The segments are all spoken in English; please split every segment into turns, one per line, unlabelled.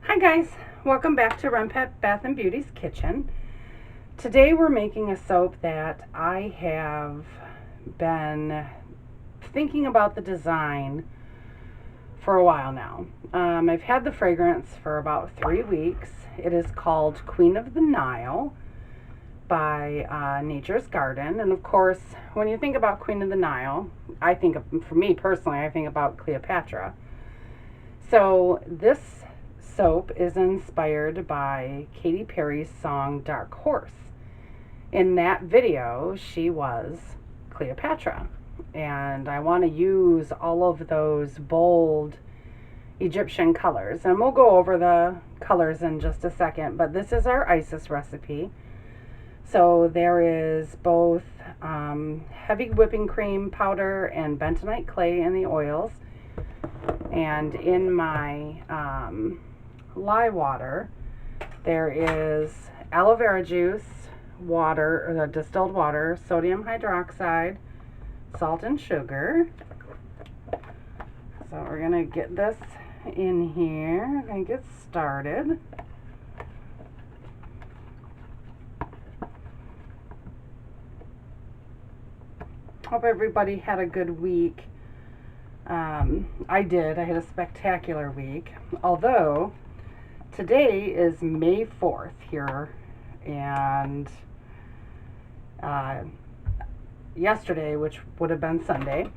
Hi guys, welcome back to Renpet Bath Beauty's kitchen. Today we're making a soap that I have been thinking about the design for a while now. I've had the fragrance for about 3 weeks. It is called Queen of the Nile by Nature's Garden. And of course, when you think about Queen of the Nile, for me personally, I think about Cleopatra. So this soap is inspired by Katy Perry's song Dark Horse. In that video, she was Cleopatra. And I want to use all of those bold Egyptian colors. And we'll go over the colors in just a second. But this is our Isis recipe. So there is both heavy whipping cream powder and bentonite clay in the oils. And in my lye water, there is aloe vera juice, water, or the distilled water, sodium hydroxide, salt and sugar. So we're gonna get this in here. We're gonna get started. Hope everybody had a good week. I did. I had a spectacular week. Although today is May 4th here, and yesterday, which would have been Sunday,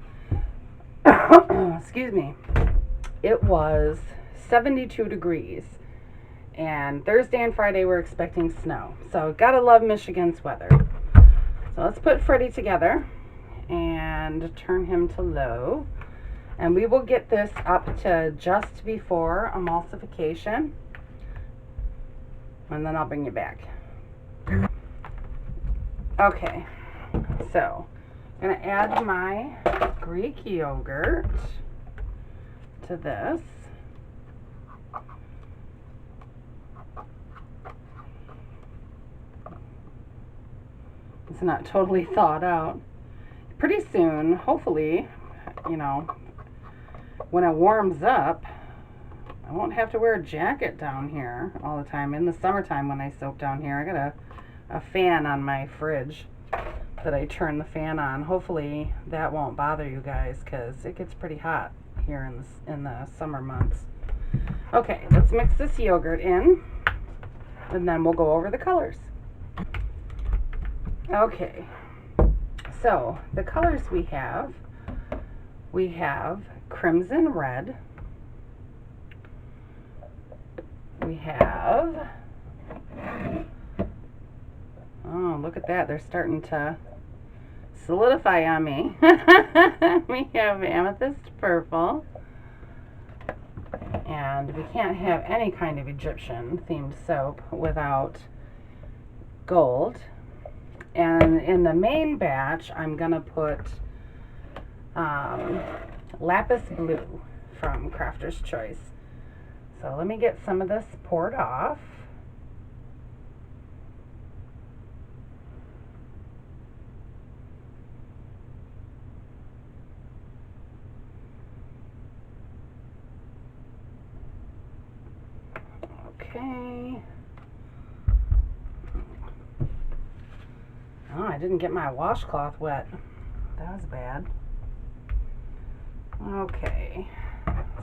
excuse me, it was 72 degrees. And Thursday and Friday we're expecting snow. So gotta love Michigan's weather. So let's put Freddie together and turn him to low. And we will get this up to just before emulsification. And then I'll bring you back. Okay, so I'm going to add my Greek yogurt to this. It's not totally thawed out. Pretty soon, hopefully, you know, when it warms up, I won't have to wear a jacket down here all the time. In the summertime when I soak down here, I got a fan on my fridge that I turn the fan on. Hopefully that won't bother you guys because it gets pretty hot here in the summer months. Okay, let's mix this yogurt in and then we'll go over the colors. Okay, so the colors we have crimson red, we have, oh look at that, they're starting to solidify on me. We have amethyst purple, and we can't have any kind of Egyptian themed soap without gold. And in the main batch I'm gonna put lapis blue from Crafter's Choice. So let me get some of this poured off. Okay. Oh, I didn't get my washcloth wet. That was bad. Okay,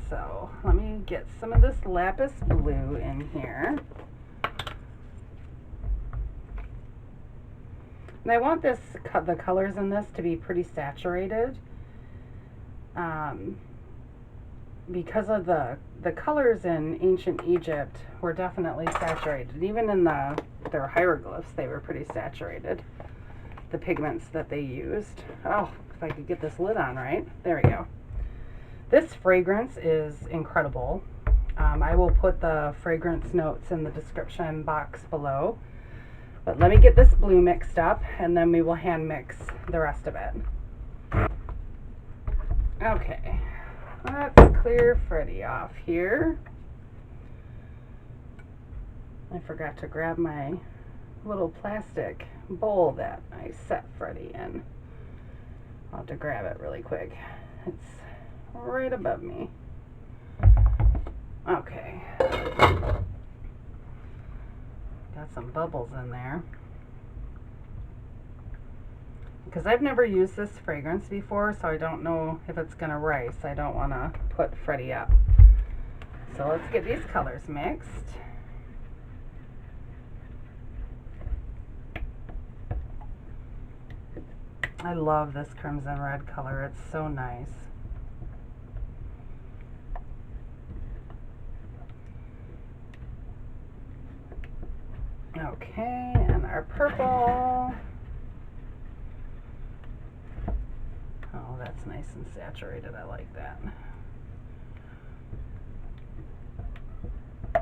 so let me get some of this lapis blue in here. And I want the colors in this to be pretty saturated. Because of the colors in ancient Egypt were definitely saturated. Even in their hieroglyphs, they were pretty saturated. The pigments that they used. Oh, if I could get this lid on right. There we go. This fragrance is incredible. I will put the fragrance notes in the description box below. But let me get this blue mixed up and then we will hand mix the rest of it. Okay, let's clear Freddie off here. I forgot to grab my little plastic bowl that I set Freddie in. I'll have to grab it really quick. It's right above me. Okay. Got some bubbles in there. Because I've never used this fragrance before, so I don't know if it's going to rise. I don't want to put Freddie up. So let's get these colors mixed. I love this crimson red color. It's so nice. Okay, and our purple. Oh, that's nice and saturated. I like that. I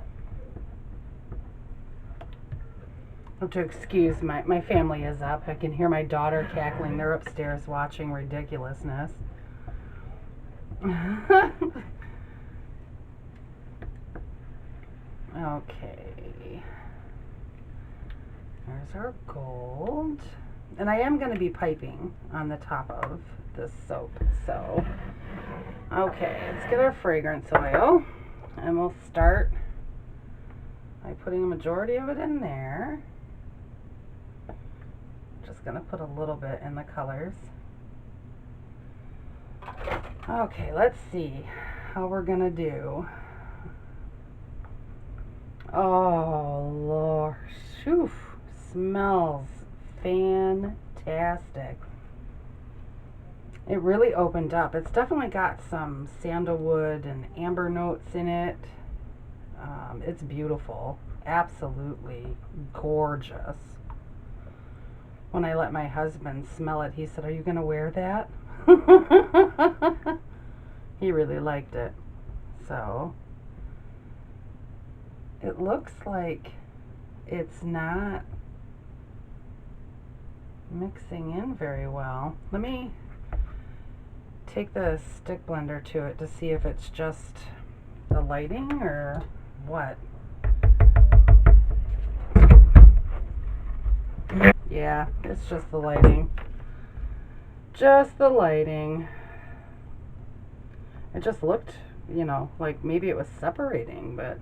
have to excuse my family is up. I can hear my daughter cackling. They're upstairs watching ridiculousness. Okay. There's our gold. And I am going to be piping on the top of this soap. So, okay, let's get our fragrance oil. And we'll start by putting a majority of it in there. Just going to put a little bit in the colors. Okay, let's see how we're going to do. Oh, Lord. Shoo, smells fantastic. It really opened up. It's definitely got some sandalwood and amber notes in it. It's beautiful. Absolutely gorgeous. When I let my husband smell it, he said, "Are you going to wear that?" He really liked it. So, it looks like it's not mixing in very well. Let me take the stick blender to it to see if it's just the lighting or what. Yeah, it's just the lighting. Just the lighting. It just looked, you know, like maybe it was separating, but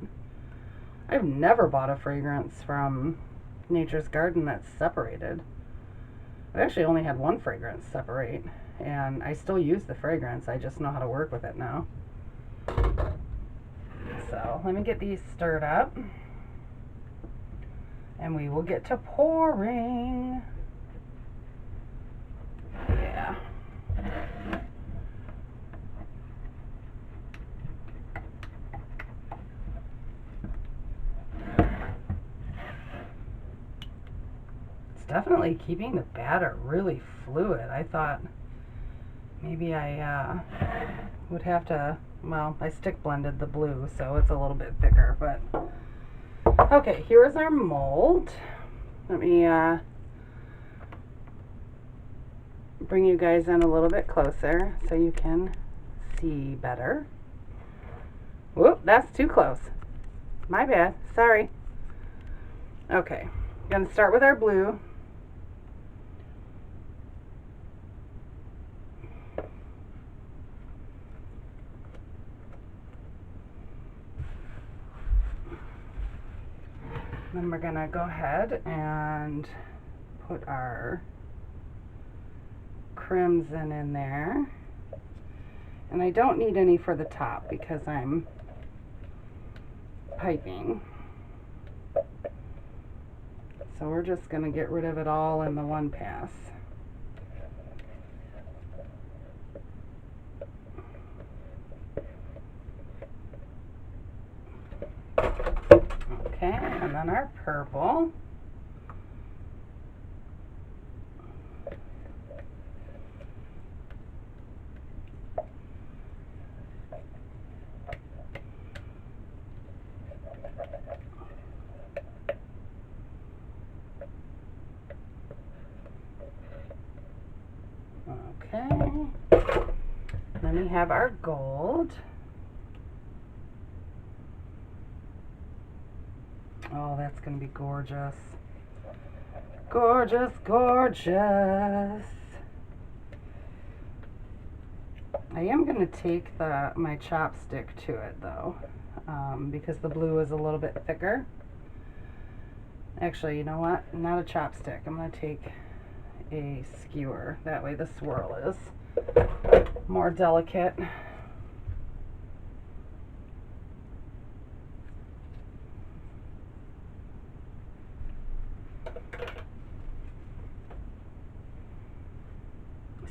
I've never bought a fragrance from Nature's Garden that's separated. I've actually only had one fragrance separate, and I still use the fragrance. I just know how to work with it now. So let me get these stirred up, and we will get to pouring. Yeah. Definitely keeping the batter really fluid. I thought maybe I would have to, well, I stick blended the blue, so it's a little bit thicker, but okay, here is our mold. Let me bring you guys in a little bit closer so you can see better. Whoop, that's too close. My bad, sorry. Okay, I'm gonna start with our blue. Then we're gonna go ahead and put our crimson in there. And I don't need any for the top because I'm piping. So we're just gonna get rid of it all in the one pass. Okay, and then our purple. Okay, then we have our gold. Oh, that's going to be gorgeous. Gorgeous, gorgeous. I am going to take my chopstick to it though, because the blue is a little bit thicker. Actually, you know what? Not a chopstick. I'm going to take a skewer. That way the swirl is more delicate.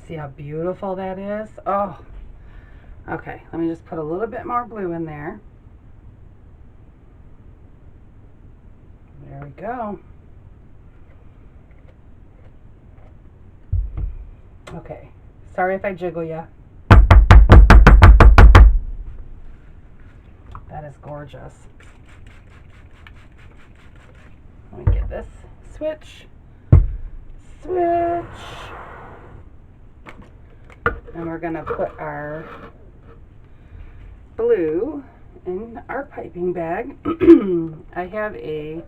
See how beautiful that is? Oh, okay. Let me just put a little bit more blue in there. There we go. Okay. Sorry if I jiggle ya. That is gorgeous. Let me get this switch. And we're going to put our blue in our piping bag. I have a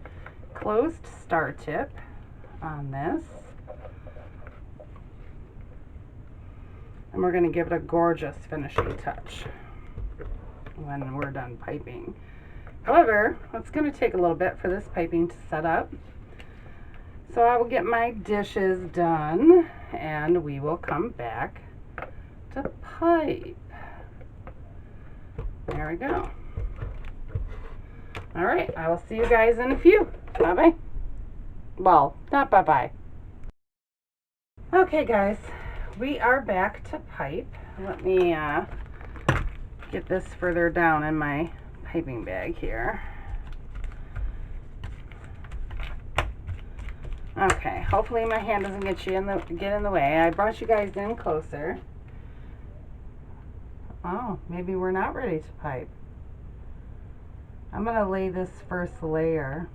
closed star tip on this. And we're going to give it a gorgeous finishing touch when we're done piping. However, it's going to take a little bit for this piping to set up. So I will get my dishes done and we will come back to pipe. There we go. All right, I will see you guys in a few. Bye-bye. Well, not bye-bye. Okay, guys, we are back to pipe. Let me get this further down in my piping bag here. Okay, hopefully my hand doesn't get in the way. I brought you guys in closer. Oh, maybe we're not ready to pipe. I'm going to lay this first layer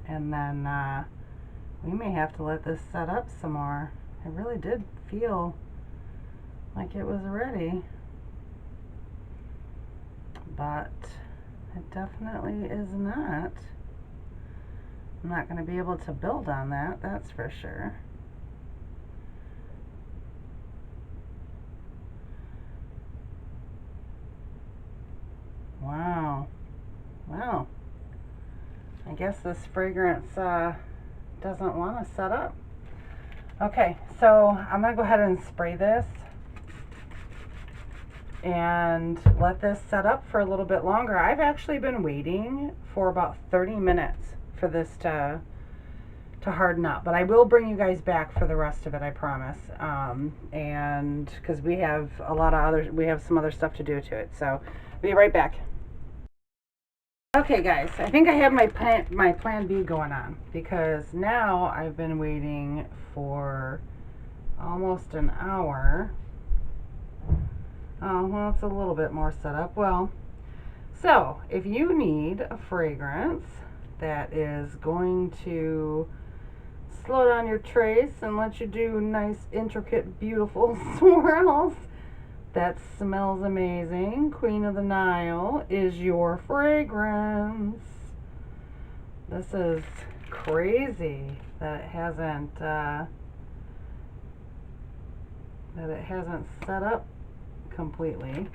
and then we may have to let this set up some more. I really did feel like it was ready, but it definitely is not. I'm not going to be able to build on that, that's for sure. Wow. Wow. I guess this fragrance doesn't want to set up. Okay, so I'm going to go ahead and spray this and let this set up for a little bit longer. I've actually been waiting for about 30 minutes for this to harden up, but I will bring you guys back for the rest of it, I promise. And because we have some other stuff to do to it, so be right back. Okay, guys, I think I have my plan B going on, because now I've been waiting for almost an hour. Oh, well, it's a little bit more set up. Well, so if you need a fragrance that is going to slow down your trace and let you do nice, intricate, beautiful swirls that smells amazing, Queen of the Nile is your fragrance. This is crazy that it hasn't set up completely.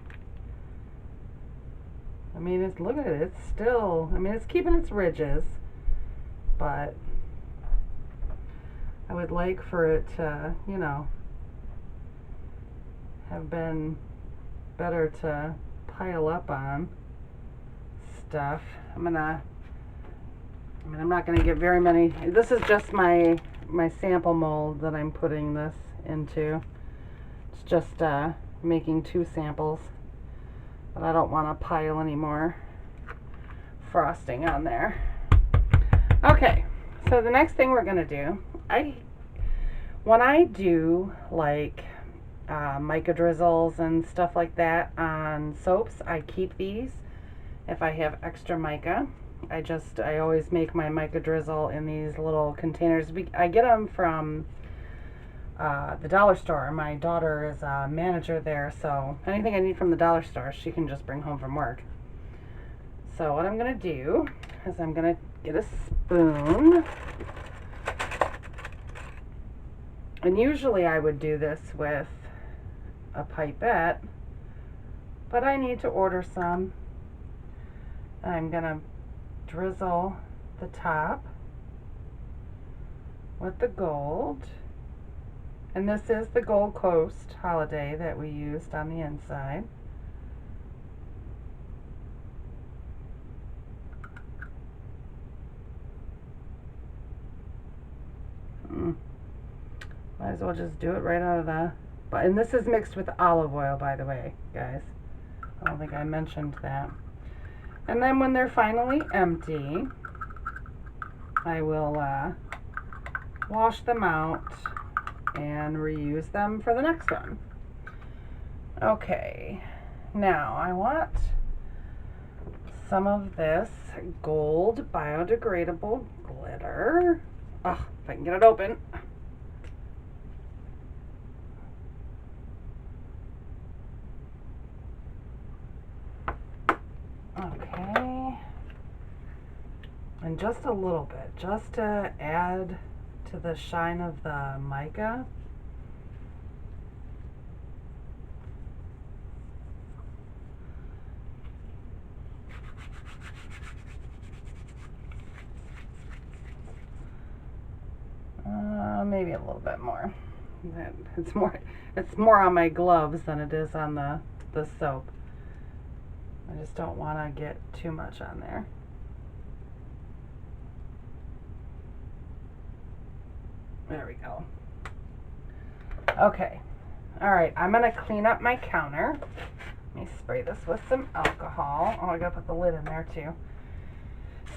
I mean, look at it. It's still, I mean, it's keeping its ridges, but I would like for it to, you know, have been better to pile up on stuff. I'm not gonna get very many. This is just my sample mold that I'm putting this into. It's just making 2 samples, but I don't want to pile any more frosting on there. Okay, so the next thing we're gonna do, when I do like mica drizzles and stuff like that on soaps, I keep these. If I have extra mica, I always make my mica drizzle in these little containers. I get them from the dollar store. My daughter is a manager there, so anything I need from the dollar store, she can just bring home from work. So what I'm going to do is I'm going to get a spoon. And usually I would do this with a pipette, but I need to order some. I'm gonna drizzle the top with the gold. And this is the Gold Coast holiday that we used on the inside. Might as well just do it right out of the... And this is mixed with olive oil, by the way, guys. I don't think I mentioned that. And then when they're finally empty, I will wash them out and reuse them for the next one. Okay, now I want some of this gold biodegradable glitter. Oh, if I can get it open. Okay, and just a little bit, just to add to the shine of the mica. Maybe a little bit more. It's more on my gloves than it is on the soap. I just don't want to get too much on there. There we go. Okay. Alright, I'm going to clean up my counter. Let me spray this with some alcohol. Oh, I got to put the lid in there too.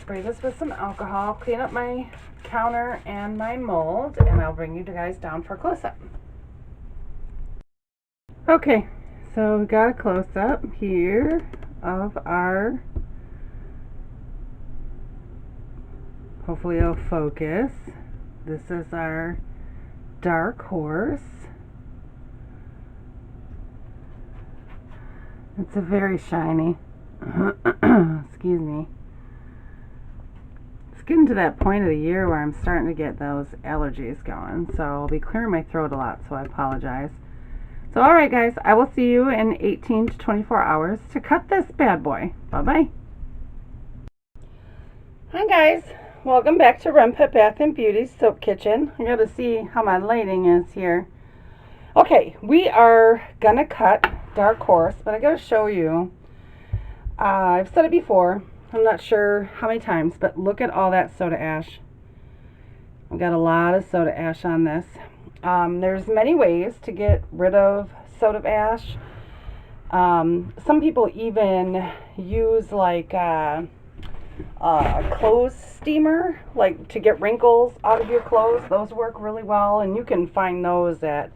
Spray this with some alcohol, clean up my counter and my mold, and I'll bring you guys down for a close-up. Okay, so we got a close-up here of our, hopefully it'll focus. This is our dark horse. It's a very shiny, excuse me. It's getting to that point of the year where I'm starting to get those allergies going, so I'll be clearing my throat a lot, so I apologize. So alright guys, I will see you in 18 to 24 hours to cut this bad boy. Bye-bye. Hi guys, welcome back to Renpet Bath Beauty's Soap Kitchen. I gotta see how my lighting is here. Okay, we are gonna cut Dark Horse, but I gotta show you. I've said it before, I'm not sure how many times, but look at all that soda ash. I've got a lot of soda ash on this. There's many ways to get rid of soda ash. Some people even use like a clothes steamer, like to get wrinkles out of your clothes. Those work really well, and you can find those at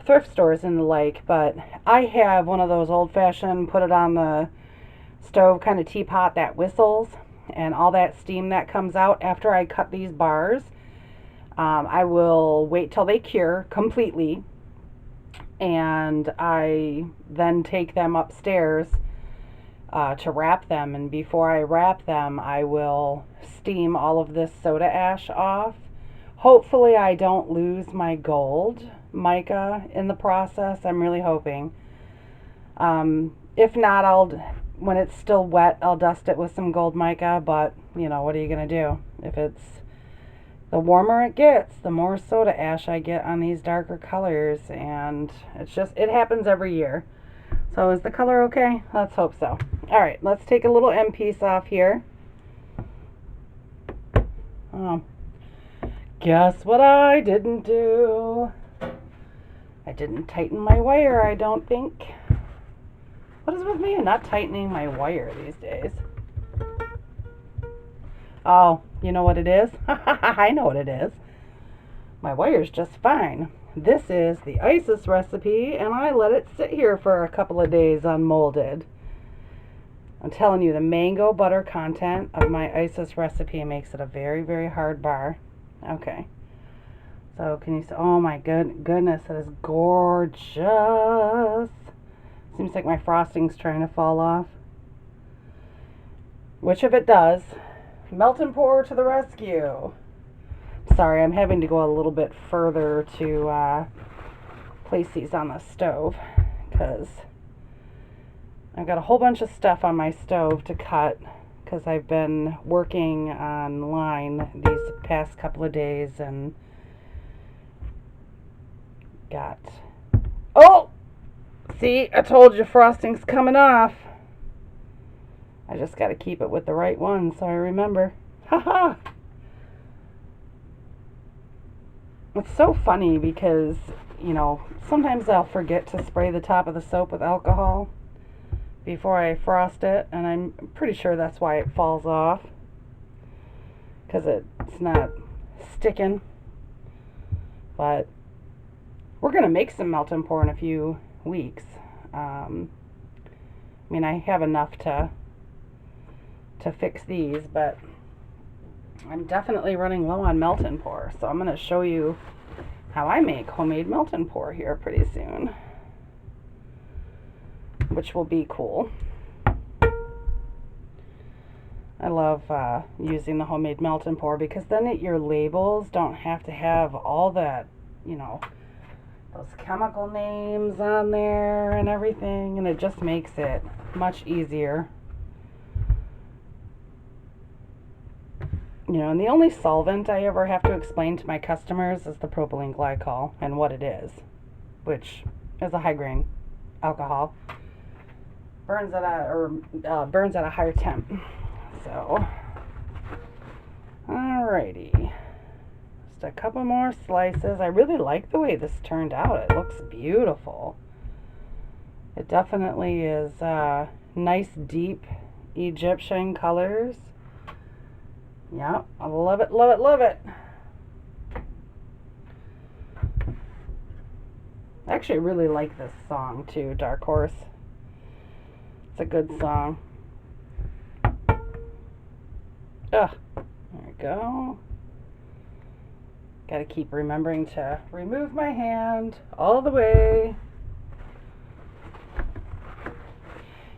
thrift stores and the like. But I have one of those old-fashioned, put it on the stove kind of teapot that whistles, and all that steam that comes out after I cut these bars. I will wait till they cure completely, and I then take them upstairs to wrap them, and before I wrap them I will steam all of this soda ash off. Hopefully I don't lose my gold mica in the process. I'm really hoping. If not, when it's still wet, I'll dust it with some gold mica, but you know, what are you gonna do? If it's the warmer it gets, the more soda ash I get on these darker colors, and it happens every year. So is the color okay? Let's hope so. Alright, let's take a little end piece off here. Oh, guess what I didn't do? I didn't tighten my wire, I don't think. What is with me and not tightening my wire these days? Oh, you know what it is? I know what it is. My wire's just fine. This is the Isis recipe, and I let it sit here for a couple of days unmolded. I'm telling you, the mango butter content of my Isis recipe makes it a very, very hard bar. Okay. So can you see? Oh my goodness, it is gorgeous. Seems like my frosting's trying to fall off. Which if it does, melt and pour to the rescue. Sorry, I'm having to go a little bit further to place these on the stove because I've got a whole bunch of stuff on my stove to cut because I've been working online these past couple of days and got... Oh! See, I told you frosting's coming off. I just got to keep it with the right one so I remember. Haha! It's so funny because, you know, sometimes I'll forget to spray the top of the soap with alcohol before I frost it, and I'm pretty sure that's why it falls off, because it's not sticking. But we're going to make some melt and pour in a few weeks. I mean, I have enough to fix these, but I'm definitely running low on melt and pour, so I'm going to show you how I make homemade melt and pour here pretty soon, which will be cool. I love using the homemade melt and pour because then your labels don't have to have all that, you know, those chemical names on there and everything, and it just makes it much easier. You know, and the only solvent I ever have to explain to my customers is the propylene glycol and what it is, which is a high grain alcohol. Burns at a higher temp. So, alrighty, just a couple more slices. I really like the way this turned out. It looks beautiful. It definitely is nice, deep Egyptian colors. Yeah, I love it, love it, love it. I actually really like this song too, Dark Horse. It's a good song. Ugh, there we go. Gotta keep remembering to remove my hand all the way.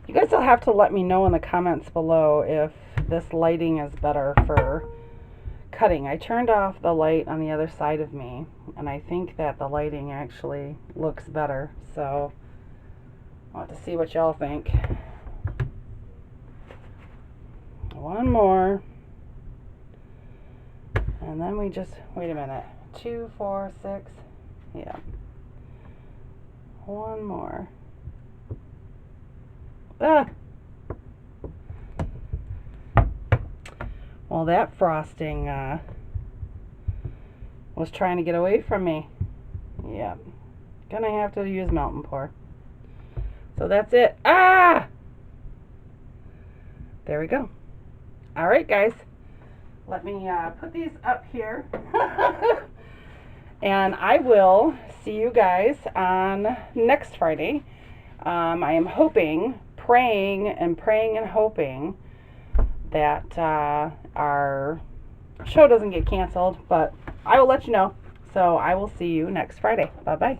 You guys will have to let me know in the comments below if this lighting is better for cutting. I turned off the light on the other side of me, and I think that the lighting actually looks better. So I'll have to see what y'all think. One more. And then we just, wait a minute. 2, 4, 6. Yeah. One more. Ah! Well, that frosting was trying to get away from me. Yep. Gonna have to use melt and pour. So that's it. Ah! There we go. Alright, guys. Let me put these up here. And I will see you guys on next Friday. I am hoping, praying and hoping that our show doesn't get canceled, but I will let you know. So I will see you next Friday. Bye-bye.